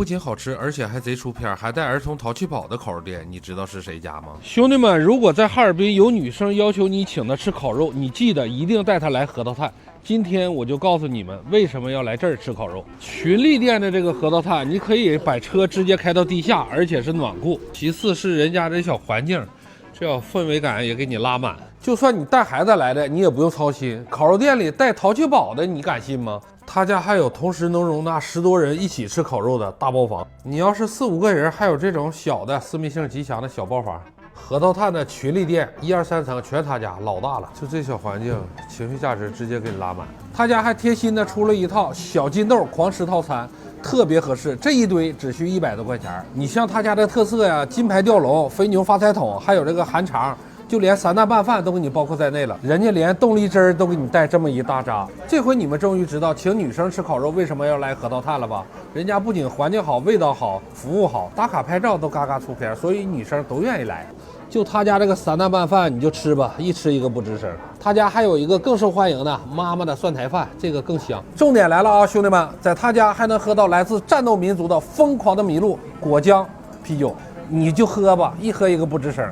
不仅好吃，而且还贼出片，还带儿童淘气堡的烤肉店，你知道是谁家吗？兄弟们，如果在哈尔滨有女生要求你请她吃烤肉，你记得一定带她来核桃炭。今天我就告诉你们为什么要来这儿吃烤肉。群力店的这个核桃炭，你可以把车直接开到地下，而且是暖库。其次是人家这小环境，这样氛围感也给你拉满。就算你带孩子来的，你也不用操心。烤肉店里带淘气堡的，你敢信吗？他家还有同时能容纳10多人一起吃烤肉的大包房。你要是4、5个人，还有这种小的私密性极强的小包房。核桃炭的群力店1、2、3层全他家，老大了。就这小环境，情绪价值直接给你拉满。他家还贴心的出了一套小金豆狂吃套餐，特别合适，这一堆只需100多块钱。你像他家的特色呀，金牌吊龙、肥牛发财桶，还有这个韩肠。就连3大拌饭都给你包括在内了，人家连冻梨汁儿都给你带这么一大扎。这回你们终于知道请女生吃烤肉为什么要来核桃炭了吧？人家不仅环境好、味道好、服务好，打卡拍照都嘎嘎出片，所以女生都愿意来。就他家这个3大拌饭，你就吃吧，一吃一个不吱声。他家还有一个更受欢迎的妈妈的蒜苔饭，这个更香。重点来了啊，兄弟们，在他家还能喝到来自战斗民族的疯狂的麋鹿果浆啤酒，你就喝吧，一喝一个不吱声。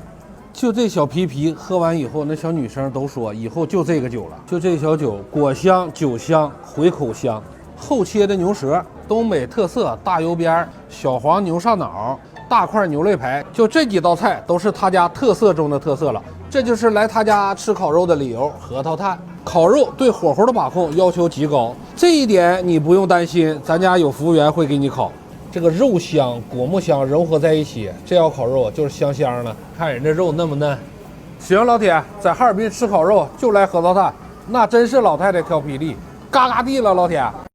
就这小啤喝完以后，那小女生都说以后就这个酒了。就这小酒，果香、酒香、回口香。厚切的牛舌，东北特色大油边、小黄牛上脑、大块牛肋排，就这几道菜都是他家特色中的特色了。这就是来他家吃烤肉的理由。核桃炭烤肉对火候的把控要求极高，这一点你不用担心，咱家有服务员会给你烤。这个肉香、果木香融合在一起，这要烤肉就是香香的。看人这肉嫩不嫩？行，老铁，在哈尔滨吃烤肉就来核桃炭，那真是老太太挑霹雳，嘎嘎地了，老铁。